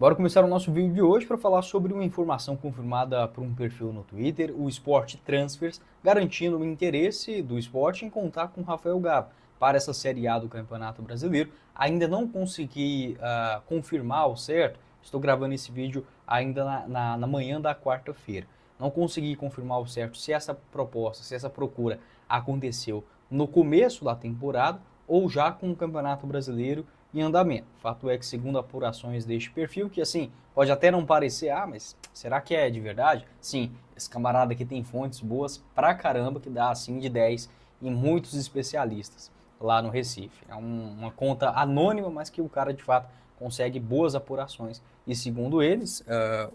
Bora começar o nosso vídeo de hoje para falar sobre uma informação confirmada por um perfil no Twitter, o Sport Transfers, garantindo o interesse do esporte em contar com Rafael Gava para essa Série A do Campeonato Brasileiro. Ainda não consegui confirmar ao certo, estou gravando esse vídeo ainda na manhã da quarta-feira. Não consegui confirmar ao certo se essa proposta, se essa procura aconteceu no começo da temporada ou já com o Campeonato Brasileiro em andamento. Fato é que, segundo apurações deste perfil, que assim, pode até não parecer, mas será que é de verdade? Sim, esse camarada aqui tem fontes boas pra caramba, que dá assim de 10 em muitos especialistas lá no Recife. É uma conta anônima, mas que o cara de fato consegue boas apurações. E segundo eles,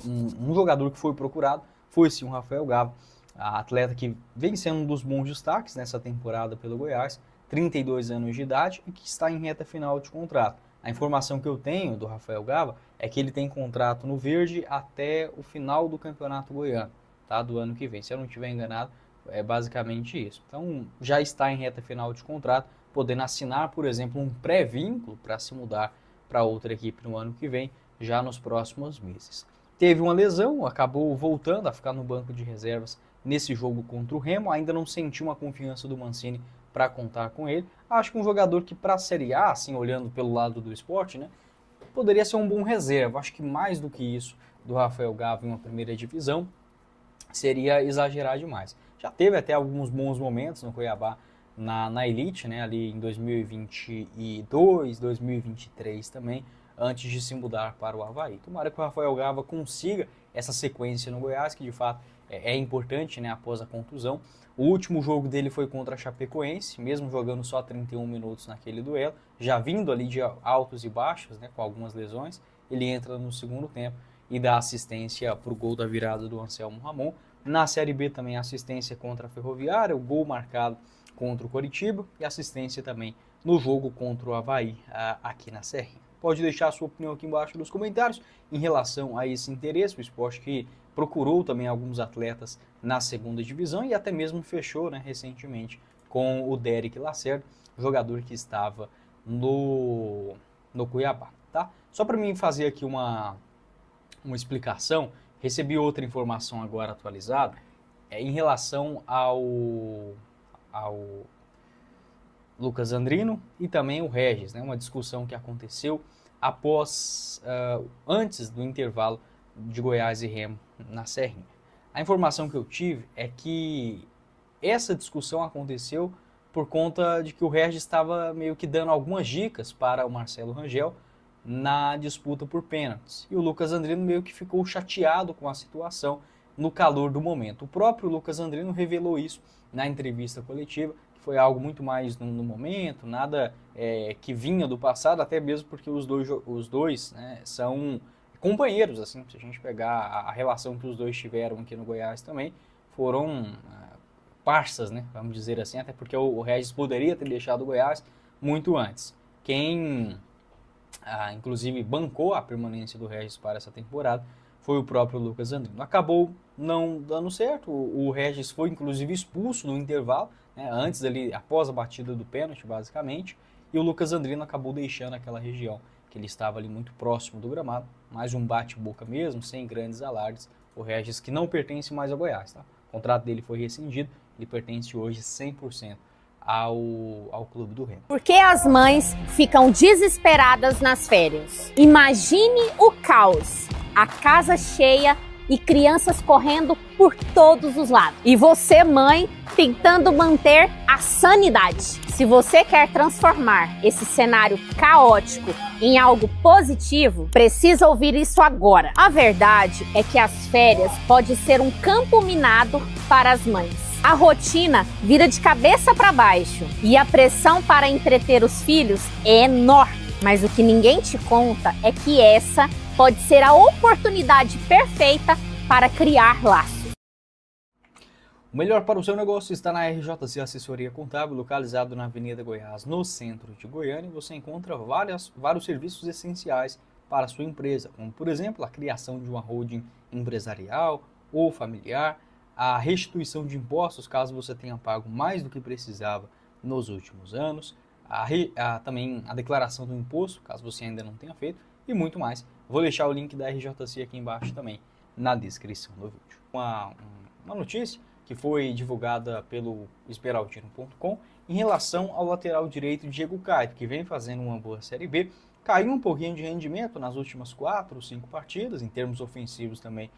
um jogador que foi procurado foi sim o Rafael Gava, atleta que vem sendo um dos bons destaques nessa temporada pelo Goiás, 32 anos de idade e que está em reta final de contrato. A informação que eu tenho do Rafael Gava é que ele tem contrato no verde até o final do Campeonato Goiano, tá? Do ano que vem. Se eu não estiver enganado, é basicamente isso. Então, já está em reta final de contrato, podendo assinar, por exemplo, um pré-vínculo para se mudar para outra equipe no ano que vem, já nos próximos meses. Teve uma lesão, acabou voltando a ficar no banco de reservas nesse jogo contra o Remo, ainda não sentiu uma confiança do Mancini para contar com ele. Acho que um jogador que para a Série A, assim, olhando pelo lado do esporte, né, poderia ser um bom reserva. Acho que mais do que isso do Rafael Gava em uma primeira divisão seria exagerar demais. Já teve até alguns bons momentos no Cuiabá na elite, né, ali em 2022, 2023 também, antes de se mudar para o Avaí. Tomara que o Rafael Gava consiga essa sequência no Goiás, que de fato é importante, né, após a contusão. O último jogo dele foi contra a Chapecoense, mesmo jogando só 31 minutos naquele duelo, já vindo ali de altos e baixos, né, com algumas lesões. Ele entra no segundo tempo e dá assistência para o gol da virada do Anselmo Ramon. Na Série B também assistência contra a Ferroviária, o gol marcado contra o Coritiba e assistência também no jogo contra o Avaí aqui na Serrinha. Pode deixar a sua opinião aqui embaixo nos comentários em relação a esse interesse, o esporte que procurou também alguns atletas na segunda divisão e até mesmo fechou, né, recentemente com o Derek Lacerda, jogador que estava no Cuiabá. Tá? Só para mim fazer aqui uma explicação, recebi outra informação agora atualizada em relação ao Lucas Andrino e também o Regis, né, uma discussão que aconteceu antes do intervalo de Goiás e Remo na Serrinha. A informação que eu tive é que essa discussão aconteceu por conta de que o Regis estava meio que dando algumas dicas para o Marcelo Rangel na disputa por pênaltis. E o Lucas Andrino meio que ficou chateado com a situação no calor do momento. O próprio Lucas Andrino revelou isso na entrevista coletiva, que foi algo muito mais no momento, nada que vinha do passado, até mesmo porque os dois né, são companheiros, assim, se a gente pegar a relação que os dois tiveram aqui no Goiás também, foram parças, né, vamos dizer assim, até porque o Regis poderia ter deixado o Goiás muito antes. Quem, inclusive, bancou a permanência do Regis para essa temporada foi o próprio Lucas Andrino. Acabou não dando certo, o Regis foi, inclusive, expulso no intervalo, né, antes ali, após a batida do pênalti, basicamente, e o Lucas Andrino acabou deixando aquela região que ele estava ali muito próximo do gramado, mais um bate-boca mesmo, sem grandes alardes. O Regis, que não pertence mais ao Goiás, tá? O contrato dele foi rescindido, ele pertence hoje 100% ao clube do Remo. Por que as mães ficam desesperadas nas férias? Imagine o caos, a casa cheia e crianças correndo por todos os lados. E você, mãe, tentando manter a sanidade. Se você quer transformar esse cenário caótico em algo positivo, precisa ouvir isso agora. A verdade é que as férias pode ser um campo minado para as mães. A rotina vira de cabeça para baixo e a pressão para entreter os filhos é enorme. Mas o que ninguém te conta é que essa pode ser a oportunidade perfeita para criar laços. O melhor para o seu negócio está na RJC Assessoria Contábil, localizado na Avenida Goiás, no centro de Goiânia. Você encontra vários serviços essenciais para a sua empresa, como, por exemplo, a criação de uma holding empresarial ou familiar, a restituição de impostos, caso você tenha pago mais do que precisava nos últimos anos, também a declaração do imposto, caso você ainda não tenha feito, e muito mais. Vou deixar o link da RJC aqui embaixo também na descrição do vídeo. Uma notícia que foi divulgada pelo Esperaltino.com em relação ao lateral direito Diego Caetto, que vem fazendo uma boa Série B, caiu um pouquinho de rendimento nas últimas 4 ou 5 partidas, em termos ofensivos também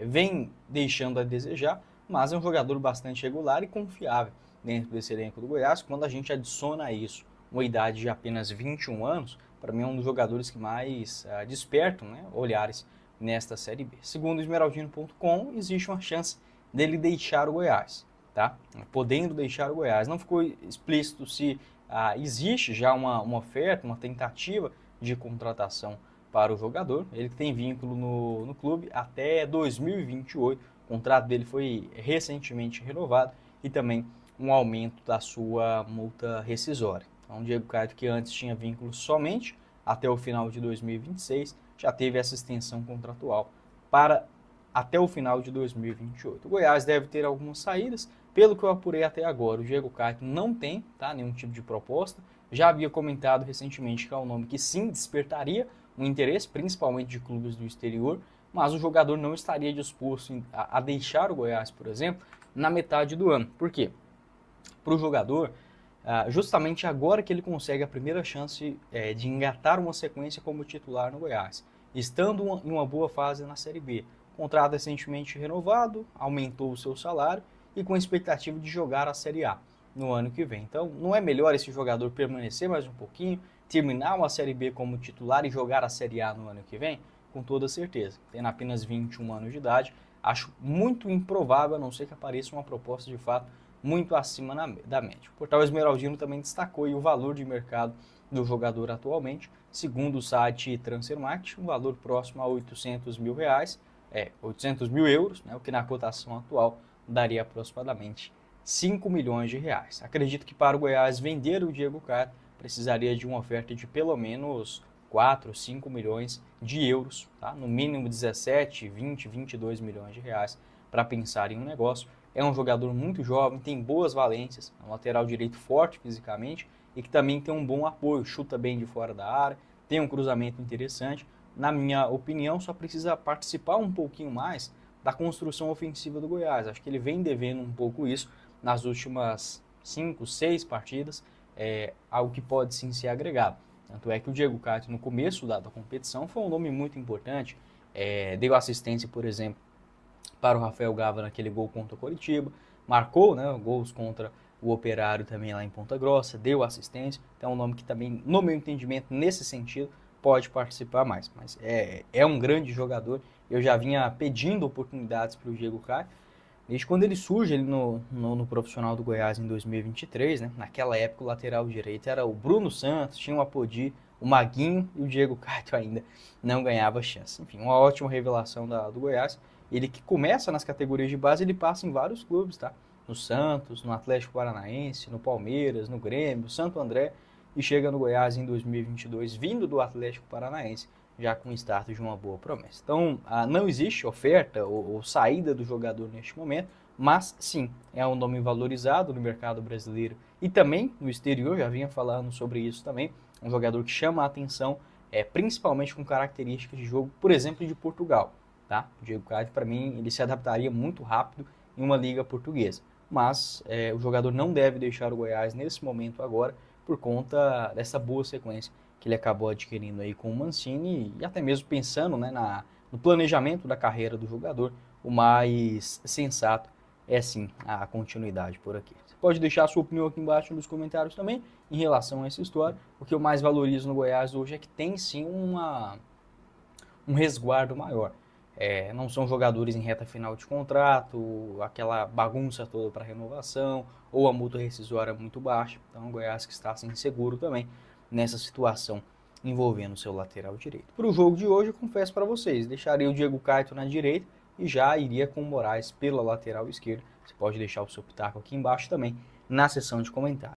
vem deixando a desejar, mas é um jogador bastante regular e confiável dentro desse elenco do Goiás. Quando a gente adiciona a isso uma idade de apenas 21 anos, para mim é um dos jogadores que mais despertam, né, olhares nesta Série B. Segundo o Esmeraldino.com, existe uma chance dele deixar o Goiás, tá? Podendo deixar o Goiás. Não ficou explícito se existe já uma oferta, uma tentativa de contratação para o jogador. Ele tem vínculo no clube até 2028. O contrato dele foi recentemente renovado e também um aumento da sua multa rescisória. Então, o Diego Caetto, que antes tinha vínculo somente até o final de 2026, já teve essa extensão contratual para até o final de 2028. O Goiás deve ter algumas saídas, pelo que eu apurei até agora. O Diego Caetto não tem nenhum tipo de proposta. Já havia comentado recentemente que é um nome que sim despertaria um interesse, principalmente de clubes do exterior, mas o jogador não estaria disposto a deixar o Goiás, por exemplo, na metade do ano. Por quê? Para o jogador, justamente agora que ele consegue a primeira chance de engatar uma sequência como titular no Goiás, estando em uma boa fase na Série B, contrato recentemente renovado, aumentou o seu salário e com a expectativa de jogar a Série A no ano que vem. Então, não é melhor esse jogador permanecer mais um pouquinho, terminar uma Série B como titular e jogar a Série A no ano que vem? Com toda certeza. Tendo apenas 21 anos de idade, acho muito improvável, a não ser que apareça uma proposta de fato muito acima da média. O portal Esmeraldino também destacou o valor de mercado do jogador atualmente. Segundo o site Transfermarkt, um valor próximo a R$800 mil, 800 mil euros, o que na cotação atual daria aproximadamente 5 milhões de reais. Acredito que para o Goiás vender o Diego Caetto precisaria de uma oferta de pelo menos 4, 5 milhões de euros, no mínimo 17, 20, 22 milhões de reais para pensar em um negócio. É um jogador muito jovem, tem boas valências, é um lateral direito forte fisicamente e que também tem um bom apoio, chuta bem de fora da área, tem um cruzamento interessante. Na minha opinião, só precisa participar um pouquinho mais da construção ofensiva do Goiás. Acho que ele vem devendo um pouco isso nas últimas 5, 6 partidas, algo que pode sim ser agregado. Tanto é que o Diego Caetto, no começo da competição, foi um nome muito importante, deu assistência, por exemplo, para o Rafael Gava naquele gol contra o Coritiba, marcou gols contra o Operário também lá em Ponta Grossa, deu assistência, então é um nome que também, no meu entendimento, nesse sentido, pode participar mais, mas é um grande jogador. Eu já vinha pedindo oportunidades para o Diego Caetto, desde quando ele surge no profissional do Goiás em 2023, naquela época o lateral direito era o Bruno Santos, tinha o Apodi, o Maguinho e o Diego Caetto ainda não ganhava chance. Enfim, uma ótima revelação do Goiás, ele que começa nas categorias de base, ele passa em vários clubes, no Santos, no Atlético Paranaense, no Palmeiras, no Grêmio, Santo André, e chega no Goiás em 2022, vindo do Atlético Paranaense, já com o start de uma boa promessa. Então, não existe oferta ou saída do jogador neste momento, mas sim, é um nome valorizado no mercado brasileiro e também no exterior, já vinha falando sobre isso também, um jogador que chama a atenção, principalmente com características de jogo, por exemplo, de Portugal. O Diego Caetto, para mim, ele se adaptaria muito rápido em uma liga portuguesa, mas o jogador não deve deixar o Goiás nesse momento agora, por conta dessa boa sequência que ele acabou adquirindo aí com o Mancini e até mesmo pensando no planejamento da carreira do jogador, o mais sensato é sim a continuidade por aqui. Você pode deixar a sua opinião aqui embaixo nos comentários também em relação a essa história. O que eu mais valorizo no Goiás hoje é que tem sim um resguardo maior. Não são jogadores em reta final de contrato, aquela bagunça toda para renovação, ou a multa rescisória muito baixa. Então o Goiás que está assim, seguro também nessa situação envolvendo o seu lateral direito. Para o jogo de hoje, eu confesso para vocês, deixaria o Diego Caetto na direita e já iria com o Moraes pela lateral esquerda. Você pode deixar o seu pitaco aqui embaixo também na seção de comentários.